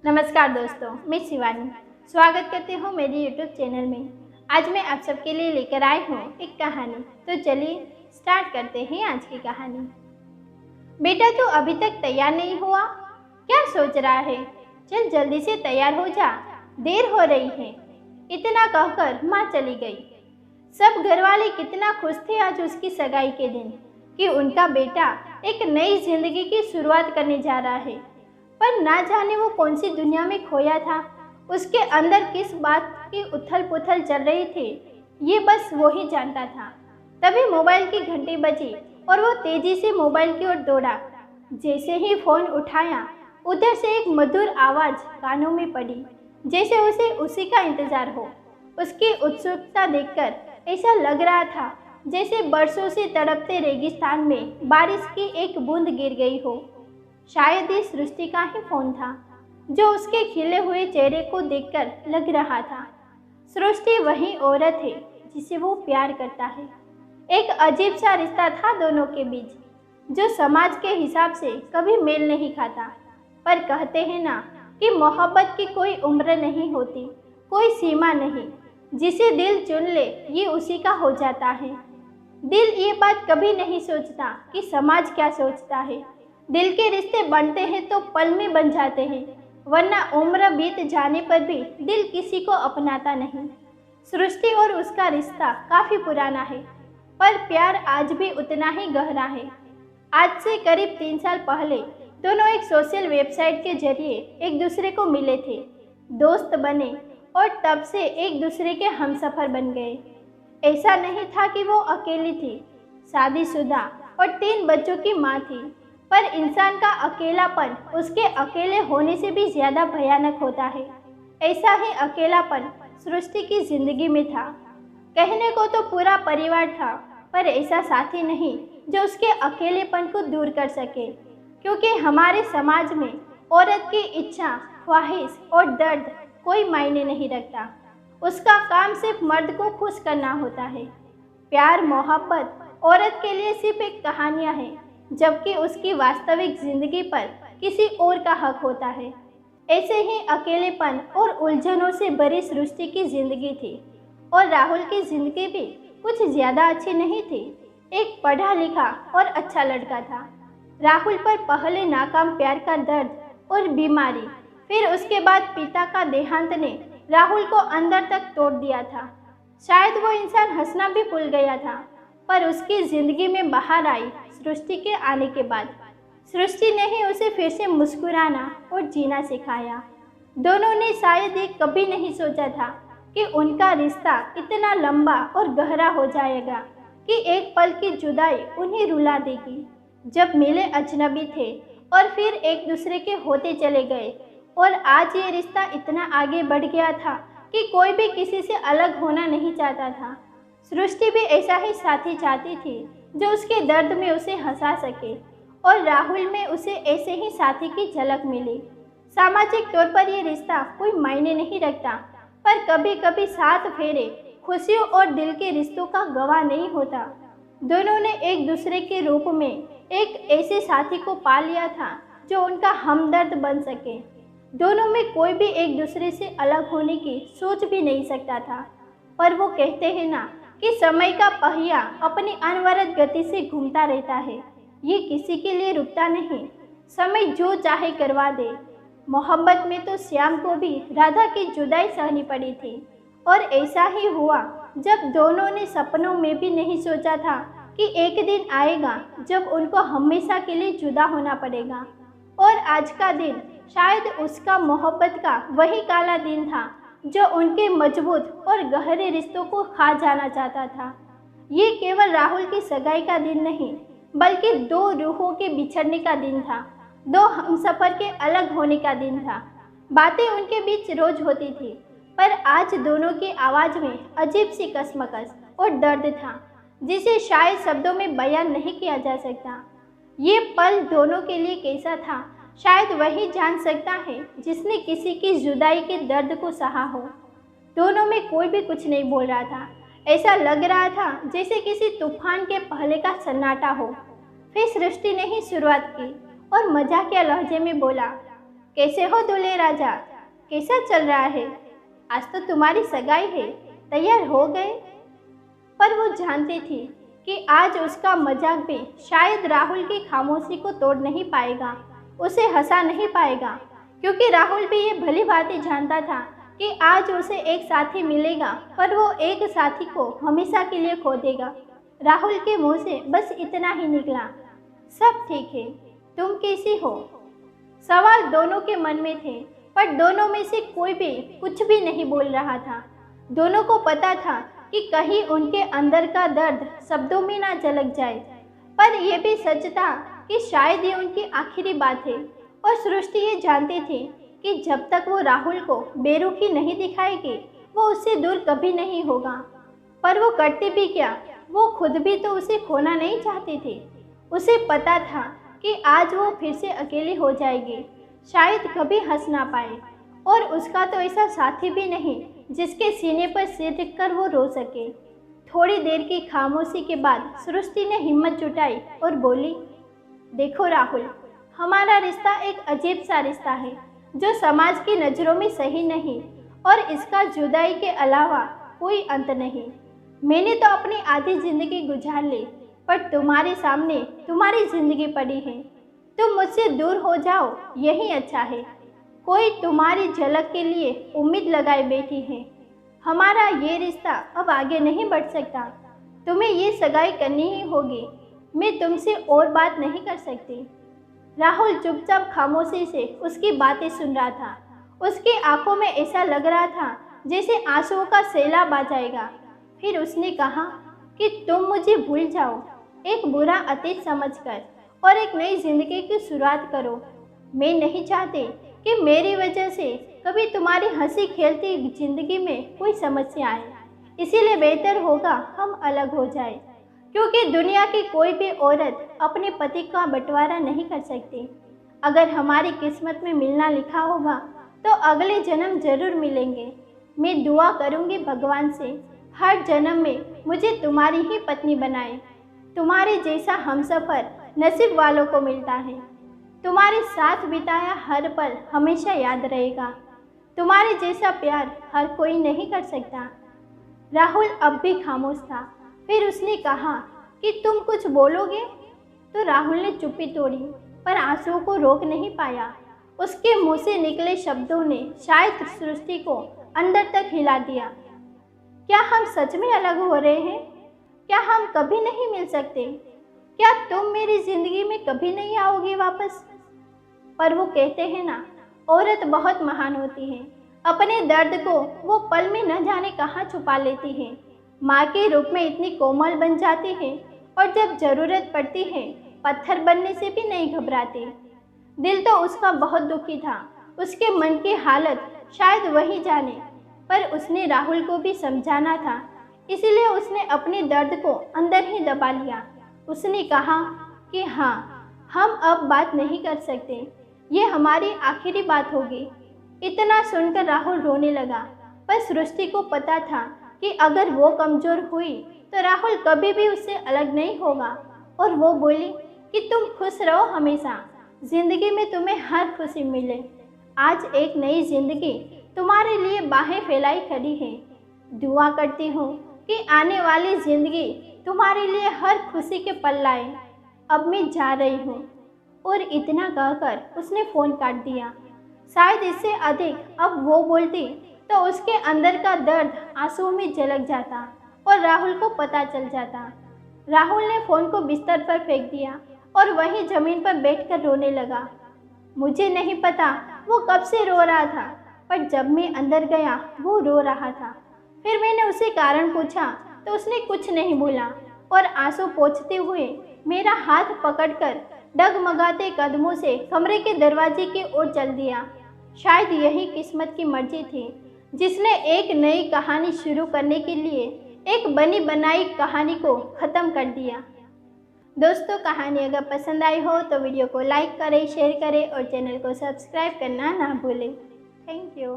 नमस्कार दोस्तों, मैं शिवानी स्वागत करती हूँ मेरी यूट्यूब चैनल में। आज मैं आप सबके लिए लेकर आई हूँ एक कहानी। तो चलिए स्टार्ट करते हैं आज की कहानी। बेटा, तू अभी तक तैयार नहीं हुआ? क्या सोच रहा है? चल जल्दी से तैयार हो जा, देर हो रही है। इतना कहकर माँ चली गई। सब घरवाले कितना खुश थे आज उसकी सगाई के दिन कि उनका बेटा एक नई जिंदगी की शुरुआत करने जा रहा है। पर ना जाने वो कौन सी दुनिया में खोया था, उसके अंदर किस बात की उथल पुथल चल रही थी, ये बस वो ही जानता था। तभी मोबाइल की घंटी बजी और वो तेजी से मोबाइल की ओर दौड़ा। जैसे ही फोन उठाया, उधर से एक मधुर आवाज़ कानों में पड़ी, जैसे उसे उसी का इंतजार हो। उसकी उत्सुकता देखकर ऐसा लग रहा था जैसे बरसों से तड़पते रेगिस्तान में बारिश की एक बूंद गिर गई हो। शायद ये सृष्टि का ही फोन था जो उसके खिले हुए चेहरे को देखकर लग रहा था। सृष्टि वही औरत है जिसे वो प्यार करता है। एक अजीब सा रिश्ता था दोनों के बीच, जो समाज के हिसाब से कभी मेल नहीं खाता। पर कहते हैं ना कि मोहब्बत की कोई उम्र नहीं होती, कोई सीमा नहीं। जिसे दिल चुन ले ये उसी का हो जाता है। दिल ये बात कभी नहीं सोचता कि समाज क्या सोचता है। दिल के रिश्ते बनते हैं तो पल में बन जाते हैं, वरना उम्र बीत जाने पर भी दिल किसी को अपनाता नहीं। सृष्टि और उसका रिश्ता काफ़ी पुराना है, पर प्यार आज भी उतना ही गहरा है। आज से करीब 3 साल पहले दोनों एक सोशल वेबसाइट के जरिए एक दूसरे को मिले थे, दोस्त बने और तब से एक दूसरे के हमसफ़र बन गए। ऐसा नहीं था कि वो अकेली थी, शादीशुदा और 3 बच्चों की माँ थी। पर इंसान का अकेलापन उसके अकेले होने से भी ज़्यादा भयानक होता है। ऐसा ही अकेलापन सृष्टि की ज़िंदगी में था। कहने को तो पूरा परिवार था, पर ऐसा साथी नहीं जो उसके अकेलेपन को दूर कर सके। क्योंकि हमारे समाज में औरत की इच्छा, ख्वाहिश और दर्द कोई मायने नहीं रखता। उसका काम सिर्फ मर्द को खुश करना होता है। प्यार, मोहब्बत औरत के लिए सिर्फ एक कहानियाँ हैं, जबकि उसकी वास्तविक जिंदगी पर किसी और का हक होता है। ऐसे ही अकेलेपन और उलझनों से भरी सृष्टि की जिंदगी थी, और राहुल की जिंदगी भी कुछ ज़्यादा अच्छी नहीं थी। एक पढ़ा लिखा और अच्छा लड़का था। राहुल पर पहले नाकाम प्यार का दर्द और बीमारी, फिर उसके बाद पिता का देहांत ने राहुल को अंदर तक तोड़ दिया था। शायद वो इंसान हंसना भी भूल गया था, पर उसकी ज़िंदगी में बाहर आई सृष्टि के आने के बाद। सृष्टि ने ही उसे फिर से मुस्कुराना और जीना सिखाया। दोनों ने शायद ये कभी नहीं सोचा था कि उनका रिश्ता इतना लंबा और गहरा हो जाएगा कि एक पल की जुदाई उन्हें रुला देगी। जब मिले अजनबी थे और फिर एक दूसरे के होते चले गए, और आज ये रिश्ता इतना आगे बढ़ गया था कि कोई भी किसी से अलग होना नहीं चाहता था। सृष्टि भी ऐसा ही साथी चाहती थी जो उसके दर्द में उसे हंसा सके, और राहुल में उसे ऐसे ही साथी की झलक मिली। सामाजिक तौर पर यह रिश्ता कोई मायने नहीं रखता, पर कभी कभी साथ फेरे खुशियों और दिल के रिश्तों का गवाह नहीं होता। दोनों ने एक दूसरे के रूप में एक ऐसे साथी को पा लिया था जो उनका हमदर्द बन सके। दोनों में कोई भी एक दूसरे से अलग होने की सोच भी नहीं सकता था। पर वो कहते हैं ना कि समय का पहिया अपनी अनवरत गति से घूमता रहता है, ये किसी के लिए रुकता नहीं। समय जो चाहे करवा दे। मोहब्बत में तो श्याम को भी राधा की जुदाई सहनी पड़ी थी, और ऐसा ही हुआ जब दोनों ने सपनों में भी नहीं सोचा था कि एक दिन आएगा जब उनको हमेशा के लिए जुदा होना पड़ेगा। और आज का दिन शायद उसका मोहब्बत का वही काला दिन था जो उनके मजबूत और गहरे रिश्तों को खा जाना चाहता था। ये केवल राहुल की सगाई का दिन नहीं, बल्कि 2 रूहों के बिछड़ने का दिन था, 2 हमसफर के अलग होने का दिन था। बातें उनके बीच रोज होती थी, पर आज दोनों की आवाज़ में अजीब सी कसमकस और दर्द था, जिसे शायद शब्दों में बयान नहीं किया जा सकता। ये पल दोनों के लिए कैसा था, शायद वही जान सकता है जिसने किसी की जुदाई के दर्द को सहा हो। दोनों में कोई भी कुछ नहीं बोल रहा था। ऐसा लग रहा था जैसे किसी तूफान के पहले का सन्नाटा हो। फिर सृष्टि ने ही शुरुआत की और मजाकिया लहजे में बोला, कैसे हो दूल्हे राजा, कैसा चल रहा है? आज तो तुम्हारी सगाई है, तैयार हो गए? पर वो जानती थी कि आज उसका मजाक भी शायद राहुल की खामोशी को तोड़ नहीं पाएगा, उसे हंसा नहीं पाएगा, क्योंकि राहुल भी ये भली भांति जानता था कि आज उसे एक साथी मिलेगा, पर वो एक साथी को हमेशा के लिए खो देगा। राहुल के मुंह से बस इतना ही निकला, सब ठीक है, तुम कैसी हो? सवाल दोनों के मन में थे, पर दोनों में से कोई भी कुछ भी नहीं बोल रहा था। दोनों को पता था कि कहीं उनके अंदर का दर्द शब्दों में ना झलक जाए, पर यह भी सच था कि शायद ये उनकी आखिरी बात है। और सृष्टि ये जानती थी कि जब तक वो राहुल को बेरुखी नहीं दिखाएगी, वो उससे दूर कभी नहीं होगा। पर वो करती भी क्या, वो खुद भी तो उसे खोना नहीं चाहती थी। उसे पता था कि आज वो फिर से अकेली हो जाएगी, शायद कभी हंस ना पाए, और उसका तो ऐसा साथी भी नहीं जिसके सीने पर सिर रख कर वो रो सके। थोड़ी देर की खामोशी के बाद सृष्टि ने हिम्मत जुटाई और बोली, देखो राहुल, हमारा रिश्ता एक अजीब सा रिश्ता है जो समाज की नज़रों में सही नहीं, और इसका जुदाई के अलावा कोई अंत नहीं। मैंने तो अपनी आधी जिंदगी गुजार ली, पर तुम्हारे सामने तुम्हारी जिंदगी पड़ी है। तुम मुझसे दूर हो जाओ, यही अच्छा है। कोई तुम्हारी झलक के लिए उम्मीद लगाए बैठी है। हमारा ये रिश्ता अब आगे नहीं बढ़ सकता। तुम्हें ये सगाई करनी ही होगी। मैं तुमसे और बात नहीं कर सकती। राहुल चुपचाप खामोशी से उसकी बातें सुन रहा था। उसकी आंखों में ऐसा लग रहा था जैसे आंसुओं का सैलाब आ जाएगा। फिर उसने कहा कि तुम मुझे भूल जाओ, एक बुरा अतीत समझकर, और एक नई जिंदगी की शुरुआत करो। मैं नहीं चाहती कि मेरी वजह से कभी तुम्हारी हंसी खेलती जिंदगी में कोई समस्या आए। इसीलिए बेहतर होगा हम अलग हो जाए, क्योंकि दुनिया की कोई भी औरत अपने पति का बंटवारा नहीं कर सकती। अगर हमारी किस्मत में मिलना लिखा होगा तो अगले जन्म जरूर मिलेंगे। मैं दुआ करूंगी भगवान से हर जन्म में मुझे तुम्हारी ही पत्नी बनाए। तुम्हारे जैसा हमसफर नसीब वालों को मिलता है। तुम्हारे साथ बिताया हर पल हमेशा याद रहेगा। तुम्हारे जैसा प्यार हर कोई नहीं कर सकता। राहुल अब भी खामोश था। फिर उसने कहा कि तुम कुछ बोलोगे? तो राहुल ने चुप्पी तोड़ी, पर आंसुओं को रोक नहीं पाया। उसके मुंह से निकले शब्दों ने शायद सृष्टि को अंदर तक हिला दिया। क्या हम सच में अलग हो रहे हैं? क्या हम कभी नहीं मिल सकते? क्या तुम मेरी जिंदगी में कभी नहीं आओगे वापस? पर वो कहते हैं ना, औरत बहुत महान होती है। अपने दर्द को वो पल में न जाने कहाँ छुपा लेती है। माँ के रूप में इतनी कोमल बन जाती है, और जब जरूरत पड़ती है पत्थर बनने से भी नहीं घबराती। दिल तो उसका बहुत दुखी था। उसके मन की हालत शायद वही जाने, पर उसने राहुल को भी समझाना था, इसीलिए उसने अपने दर्द को अंदर ही दबा लिया। उसने कहा कि हाँ, हम अब बात नहीं कर सकते, ये हमारी आखिरी बात होगी। इतना सुनकर राहुल रोने लगा, पर सृष्टि को पता था कि अगर वो कमज़ोर हुई तो राहुल कभी भी उससे अलग नहीं होगा। और वो बोली कि तुम खुश रहो हमेशा, ज़िंदगी में तुम्हें हर खुशी मिले। आज एक नई ज़िंदगी तुम्हारे लिए बाहें फैलाई खड़ी है। दुआ करती हूँ कि आने वाली ज़िंदगी तुम्हारे लिए हर खुशी के पल लाए। अब मैं जा रही हूँ। और इतना कहकर उसने फ़ोन काट दिया। शायद इससे अधिक अब वो बोलती तो उसके अंदर का दर्द आंसुओं में झलक जाता और राहुल को पता चल जाता। राहुल ने फ़ोन को बिस्तर पर फेंक दिया और वहीं ज़मीन पर बैठकर रोने लगा। मुझे नहीं पता वो कब से रो रहा था, पर जब मैं अंदर गया वो रो रहा था। फिर मैंने उसे कारण पूछा तो उसने कुछ नहीं बोला, और आंसू पोंछते हुए मेरा हाथ पकड़कर डगमगाते कदमों से कमरे के दरवाजे की ओर चल दिया। शायद यही किस्मत की मर्जी थी, जिसने एक नई कहानी शुरू करने के लिए एक बनी बनाई कहानी को ख़त्म कर दिया। दोस्तों, कहानी अगर पसंद आई हो तो वीडियो को लाइक करें, शेयर करें और चैनल को सब्सक्राइब करना ना भूलें। Thank you.